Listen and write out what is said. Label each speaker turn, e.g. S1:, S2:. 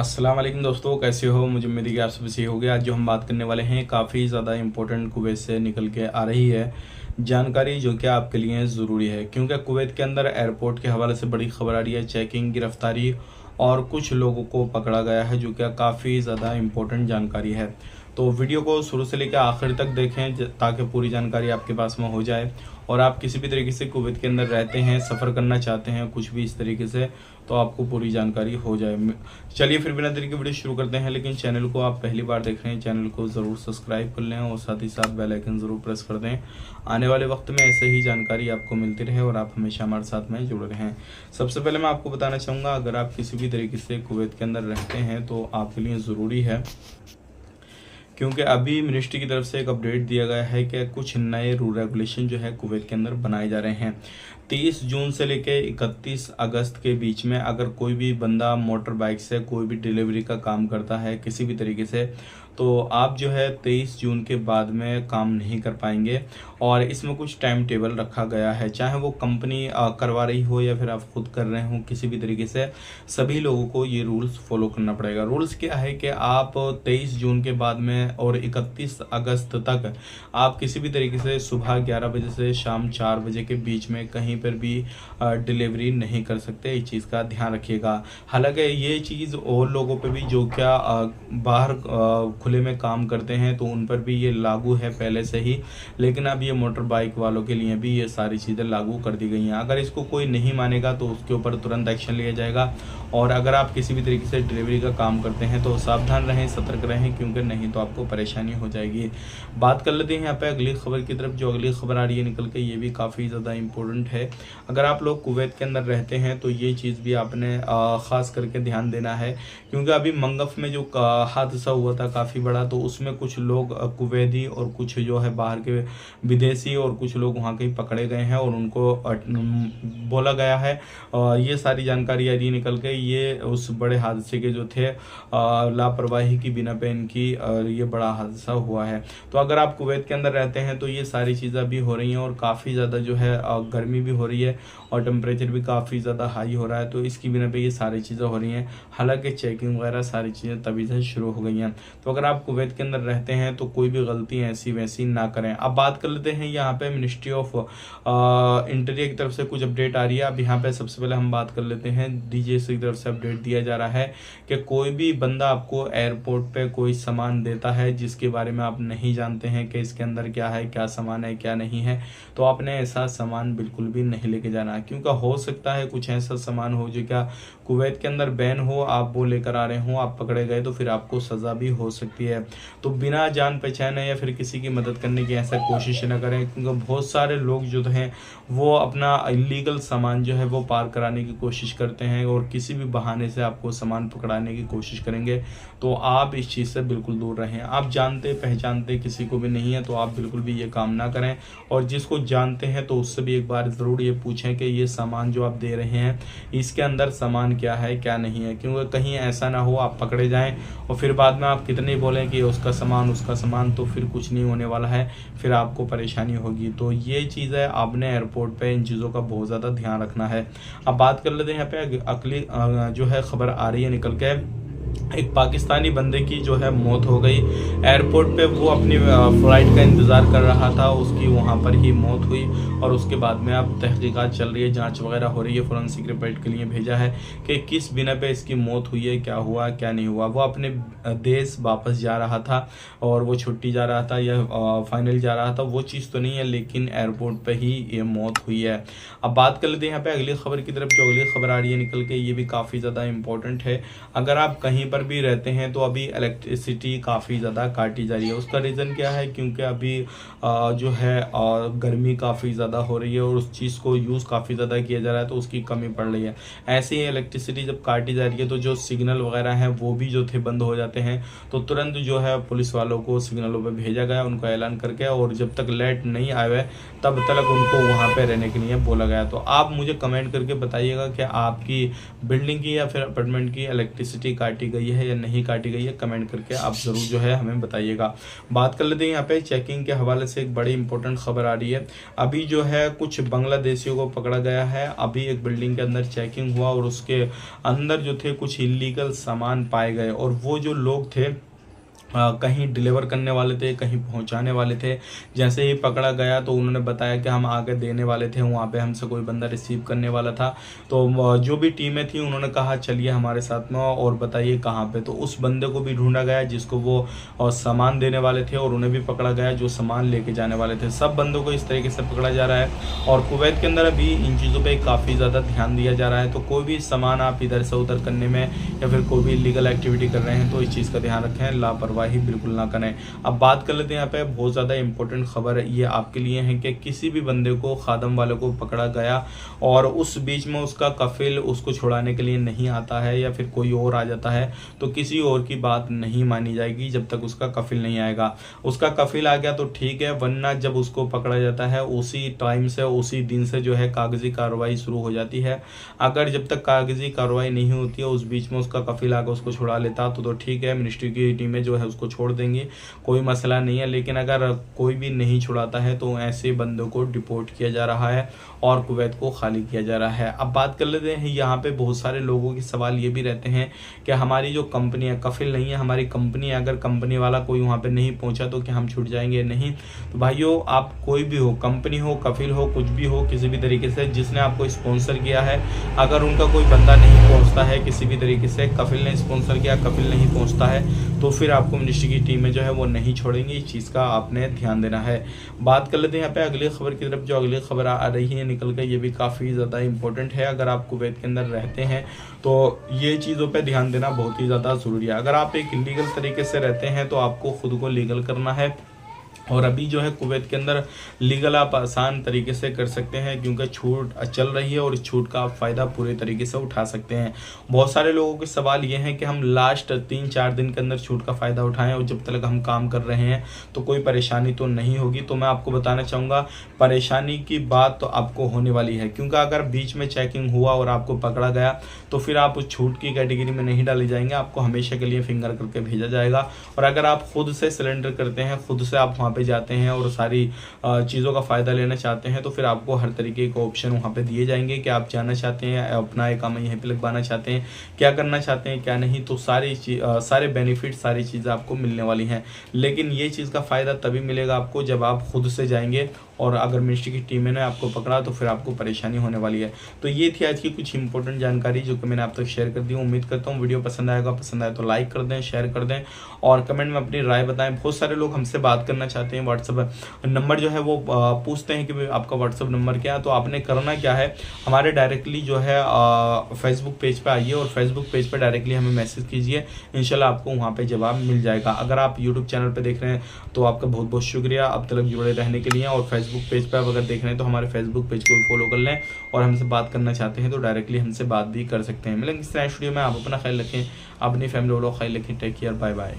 S1: अस्सलाम वालेकुम दोस्तों, कैसे हो। मुझे उम्मीद है कि आप सब सही हो गया। आज जो हम बात करने वाले हैं काफ़ी ज़्यादा इंपॉर्टेंट कुवैत से निकल के आ रही है जानकारी, जो कि आपके लिए ज़रूरी है क्योंकि कुवैत के अंदर एयरपोर्ट के हवाले से बड़ी खबर आ रही है। चेकिंग, गिरफ्तारी और कुछ लोगों को पकड़ा गया है, जो कि काफ़ी ज़्यादा इंपॉर्टेंट जानकारी है। तो वीडियो को शुरू से लेकर आखिर तक देखें ताकि पूरी जानकारी आपके पास में हो जाए। और आप किसी भी तरीके से कुवैत के अंदर रहते हैं, सफ़र करना चाहते हैं कुछ भी इस तरीके से, तो आपको पूरी जानकारी हो जाए। चलिए फिर बिना देरी के वीडियो शुरू करते हैं। लेकिन चैनल को आप पहली बार देख रहे हैं, चैनल को ज़रूर सब्सक्राइब कर लें और साथ ही साथ बेल आइकन ज़रूर प्रेस कर दें। आने वाले वक्त में ऐसे ही जानकारी आपको मिलती रहे और आप हमेशा हमारे साथ में जुड़े रहें। सबसे पहले मैं आपको बताना चाहूँगा, अगर आप किसी भी तरीके से कुवैत के अंदर रहते हैं तो आपके लिए ज़रूरी है, क्योंकि अभी मिनिस्ट्री की तरफ से एक अपडेट दिया गया है कि कुछ नए रूल रेगुलेशन जो है कुवैत के अंदर बनाए जा रहे हैं। 30 जून से लेकर 31 अगस्त के बीच में अगर कोई भी बंदा मोटर बाइक से कोई भी डिलीवरी का काम करता है किसी भी तरीके से, तो आप जो है 23 जून के बाद में काम नहीं कर पाएंगे। और इसमें कुछ टाइम टेबल रखा गया है, चाहे वो कंपनी करवा रही हो या फिर आप खुद कर रहे हो, किसी भी तरीके से सभी लोगों को ये रूल्स फॉलो करना पड़ेगा। रूल्स क्या है कि आप 23 जून के बाद में और 31 अगस्त तक आप किसी भी तरीके से सुबह 11 बजे से शाम 4 बजे के बीच में कहीं पर भी डिलीवरी नहीं कर सकते। इस चीज़ का ध्यान रखिएगा। हालांकि ये चीज़ और लोगों पे भी जो क्या बाहर खुले में काम करते हैं तो उन पर भी ये लागू है पहले से ही, लेकिन अब ये मोटर बाइक वालों के लिए भी ये सारी चीज़ें लागू कर दी गई हैं। अगर इसको कोई नहीं मानेगा तो उसके ऊपर तुरंत एक्शन लिया जाएगा। और अगर आप किसी भी तरीके से डिलीवरी का काम करते हैं तो सावधान रहें, सतर्क रहें, क्योंकि नहीं तो आपको परेशानी हो जाएगी। बात कर लेते हैं यहाँ पे अगली खबर की तरफ। जो अगली खबर आ रही है निकल के, ये भी काफ़ी ज़्यादा इंपॉर्टेंट है। अगर आप लोग कुवैत के अंदर रहते हैं तो ये चीज़ भी आपने ख़ास करके ध्यान देना है, क्योंकि अभी मंगफ में जो हादसा हुआ था काफ़ी बड़ा, तो उसमें कुछ लोग कुवैती और कुछ जो है बाहर के विदेशी और कुछ लोग वहाँ के पकड़े गए हैं और उनको बोला गया है। ये सारी जानकारी आ रही है निकल के, ये उस बड़े हादसे के जो थे लापरवाही की बिना पे इनकी ये बड़ा हादसा हुआ है। तो अगर आप कुवैत के अंदर रहते हैं तो ये सारी चीज़ें भी हो रही हैं और काफ़ी ज़्यादा जो है गर्मी भी हो रही है और टेम्परेचर भी काफ़ी ज़्यादा हाई हो रहा है, तो इसकी बिना पे ये सारी चीज़ें हो रही हैं। हालांकि चेकिंग वगैरह सारी चीज़ें तभी से शुरू हो गई हैं। तो अगर आप कुवैत के अंदर रहते हैं तो कोई भी गलती ऐसी वैसी ना करें। अब बात कर लेते हैं यहाँ पे मिनिस्ट्री ऑफ इंटीरियर की तरफ से कुछ अपडेट आ रही है। अब यहाँ पे सबसे पहले हम बात कर लेते हैं, डीजीएसटी की तरफ से अपडेट दिया जा रहा है कि कोई भी बंदा आपको एयरपोर्ट पे कोई सामान देता है जिसके बारे में आप नहीं जानते हैं कि इसके अंदर क्या है, क्या सामान है, क्या नहीं है, तो आपने ऐसा सामान बिल्कुल भी नहीं लेके जाना है। क्योंकि हो सकता है कुछ ऐसा सामान हो जो क्या कुवैत के अंदर बैन हो, आप वो लेकर आ रहे हो, आप पकड़े गए तो फिर आपको सज़ा भी हो सकती है। तो बिना जान पहचाने या फिर किसी की मदद करने की ऐसा कोशिश न करें, क्योंकि बहुत सारे लोग जो हैं वो अपना इलीगल सामान जो है वो पार कराने की कोशिश करते हैं और किसी भी बहाने से आपको सामान पकड़ाने की कोशिश करेंगे। तो आप इस चीज़ से बिल्कुल दूर रहें। आप जानते पहचानते किसी को भी नहीं है तो आप बिल्कुल भी ये काम ना करें। और जिसको जानते हैं तो उससे भी एक बार ज़रूर ये पूछें कि ये सामान जो आप दे रहे हैं इसके अंदर सामान क्या है, क्या नहीं है, क्योंकि कहीं ऐसा ना हो आप पकड़े जाएं और फिर बाद में आप कितने बोलें कि उसका सामान, तो फिर कुछ नहीं होने वाला है, फिर आपको परेशानी होगी। तो ये चीज़ है, आपने एयरपोर्ट पे इन चीज़ों का बहुत ज़्यादा ध्यान रखना है। अब बात कर लेते हैं यहाँ पे अगली जो है खबर आ रही है निकल के, एक पाकिस्तानी बंदे की जो है मौत हो गई एयरपोर्ट पे। वो अपनी फ़्लाइट का इंतज़ार कर रहा था, उसकी वहाँ पर ही मौत हुई और उसके बाद में अब तहकीकात चल रही है, जांच वगैरह हो रही है। फोरेंसिक रिपोर्ट के लिए भेजा है कि किस बिना पे इसकी मौत हुई है, क्या हुआ क्या नहीं हुआ। वो अपने देश वापस जा रहा था और वो छुट्टी जा रहा था या फाइनल जा रहा था, वो चीज़ तो नहीं है, लेकिन एयरपोर्ट पर ही ये मौत हुई है। अब बात कर लेते हैं यहाँ पे अगली खबर की तरफ। जो अगली खबर आ रही है निकल के, ये भी काफ़ी ज़्यादा इंपॉर्टेंट है। अगर आप कहीं पर भी रहते हैं तो अभी इलेक्ट्रिसिटी काफ़ी ज़्यादा काटी जा रही है। उसका रीज़न क्या है, क्योंकि अभी जो है गर्मी काफ़ी ज़्यादा हो रही है और उस चीज़ को यूज़ काफ़ी ज़्यादा किया जा रहा है, तो उसकी कमी पड़ रही है। ऐसे ही इलेक्ट्रिसिटी जब काटी जा रही है तो जो सिग्नल वगैरह हैं वो भी जो थे बंद हो जाते हैं। तो तुरंत जो है पुलिस वालों को सिग्नलों पर भेजा गया, उनको ऐलान करके, और जब तक लाइट नहीं आए तब तक उनको वहाँ पर रहने के लिए बोला गया। तो आप मुझे कमेंट करके बताइएगा कि आपकी बिल्डिंग की या फिर अपार्टमेंट की इलेक्ट्रिसिटी काटी गई है या नहीं काटी गई है, कमेंट करके आप ज़रूर जो है हमें बताइएगा। बात कर लेते हैं यहाँ पे चेकिंग के हवाले से एक बड़ी इंपॉर्टेंट खबर आ रही है। अभी जो है कुछ बांग्लादेशियों को पकड़ा गया है। अभी एक बिल्डिंग के अंदर चेकिंग हुआ और उसके अंदर जो थे कुछ इलीगल सामान पाए गए, और वो जो लोग थे कहीं डिलीवर करने वाले थे, कहीं पहुंचाने वाले थे। जैसे ही पकड़ा गया तो उन्होंने बताया कि हम आगे देने वाले थे, वहाँ पे हमसे कोई बंदा रिसीव करने वाला था। तो जो भी टीमें थी उन्होंने कहा चलिए हमारे साथ में और बताइए कहाँ पे। तो उस बंदे को भी ढूंढा गया जिसको वो सामान देने वाले थे, और उन्हें भी पकड़ा गया जो सामान लेके जाने वाले थे। सब बंदों को इस तरीके से पकड़ा जा रहा है, और कुवैत के अंदर अभी इन चीज़ों पर काफ़ी ज़्यादा ध्यान दिया जा रहा है। तो कोई भी सामान आप इधर से उधर करने में या फिर कोई भी लीगल एक्टिविटी कर रहे हैं तो इस चीज़ का ध्यान रखें, लापरवाही बिल्कुल ना करें। अब बात कर लेते हैं यहाँ पे बहुत ज़्यादा इंपॉर्टेंट खबर ये आपके लिए है कि किसी भी बंदे को, खादम वाले को पकड़ा गया और उस बीच में उसका कफिल उसको छुड़ाने के लिए नहीं आता है या फिर कोई और आ जाता है, तो किसी और की बात नहीं मानी जाएगी जब तक उसका कफिल नहीं आएगा। उसका कफिल आ गया तो ठीक है, वरना जब उसको पकड़ा जाता है उसी टाइम से, उसी दिन से जो है कागजी कार्रवाई शुरू हो जाती है। अगर जब तक कागजी कार्रवाई नहीं होती है उस बीच में उसका कफिल आकर उसको छुड़ा लेता तो ठीक है, मिनिस्ट्री की टीमें जो है उसको छोड़ देंगी, कोई मसला नहीं है। लेकिन अगर कोई भी नहीं छुड़ाता है तो ऐसे बंदों को डिपोर्ट किया जा रहा है और कुवैत को खाली किया जा रहा है। अब बात कर लेते हैं, यहाँ पे बहुत सारे लोगों के सवाल ये भी रहते हैं कि हमारी जो कंपनी है, कफिल नहीं है हमारी कंपनी है, अगर कंपनी वाला कोई वहाँ पे नहीं पहुँचा तो क्या हम छूट जाएंगे? नहीं। तो भाइयों, आप कोई भी हो, कंपनी हो, कफिल हो, कुछ भी हो, किसी भी तरीके से जिसने आपको स्पॉन्सर किया है, अगर उनका कोई बंदा नहीं पहुँचता है किसी भी तरीके से, कफिल ने स्पॉन्सर किया, कफिल नहीं पहुँचता है, तो फिर आपको मिनिस्ट्री की टीमें जो है वो नहीं छोड़ेंगी। इस चीज़ का आपने ध्यान देना है। बात कर लेते हैं यहाँ पे अगली खबर की तरफ। जो अगली खबर आ रही है निकल कर, ये भी काफ़ी ज़्यादा इंपॉर्टेंट है। अगर आप कुवैत के अंदर रहते हैं तो ये चीज़ों पे ध्यान देना बहुत ही ज़्यादा ज़रूरी है। अगर आप एक इलीगल तरीके से रहते हैं तो आपको खुद को लीगल करना है, और अभी जो है कुवैत के अंदर लीगल आप आसान तरीके से कर सकते हैं क्योंकि छूट चल रही है और इस छूट का आप फ़ायदा पूरे तरीके से उठा सकते हैं। बहुत सारे लोगों के सवाल ये हैं कि हम लास्ट 3-4 दिन के अंदर छूट का फ़ायदा उठाएं और जब तक हम काम कर रहे हैं तो कोई परेशानी तो नहीं होगी। तो मैं आपको बताना चाहूँगा, परेशानी की बात तो आपको होने वाली है, क्योंकि अगर बीच में चेकिंग हुआ और आपको पकड़ा गया तो फिर आप उस छूट की कैटेगरी में नहीं डाले जाएंगे, आपको हमेशा के लिए फिंगर करके भेजा जाएगा। और अगर आप खुद से सिलेंडर करते हैं, खुद से आप वहाँ पे जाते हैं और सारी चीज़ों का फ़ायदा लेना चाहते हैं, तो फिर आपको हर तरीके के ऑप्शन वहाँ पे दिए जाएंगे कि आप जाना चाहते हैं, अपना एक काम यहीं पे लगवाना चाहते हैं, क्या करना चाहते हैं क्या नहीं, तो सारे बेनिफिट, सारी चीज़ें आपको मिलने वाली हैं। लेकिन ये चीज़ का फ़ायदा तभी मिलेगा आपको जब आप खुद से जाएंगे, और अगर मिनिस्ट्री की टीमें ने आपको पकड़ा तो फिर आपको परेशानी होने वाली है। तो ये थी आज की कुछ इंपॉर्टेंट जानकारी जो कि मैंने आप तक शेयर कर दी। उम्मीद करता हूँ वीडियो पसंद आएगा, पसंद आए तो लाइक कर दें, शेयर कर दें और कमेंट में अपनी राय बताएं। बहुत सारे लोग हमसे बात करना चाहते हैं, व्हाट्सअप नंबर जो है वो पूछते हैं कि आपका व्हाट्सअप नंबर क्या है। तो आपने करना क्या है, हमारे डायरेक्टली जो है फेसबुक पेज पर आइए और फेसबुक पेज पर डायरेक्टली हमें मैसेज कीजिए, इंशाल्लाह आपको वहाँ पर जवाब मिल जाएगा। अगर आप यूट्यूब चैनल पर देख रहे हैं तो आपका बहुत बहुत शुक्रिया अब तक जुड़े रहने के लिए, और फेसबुक पेज पर अगर देख रहे हैं तो हमारे फेसबुक पेज को भी फॉलो कर लें, और हमसे बात करना चाहते हैं तो डायरेक्टली हमसे बात भी कर सकते हैं। मिलेंगे इस नेक्स्ट वीडियो में। आप अपना ख्याल रखें, अपनी फैमिली वालों का ख्याल रखें। Take care, bye bye.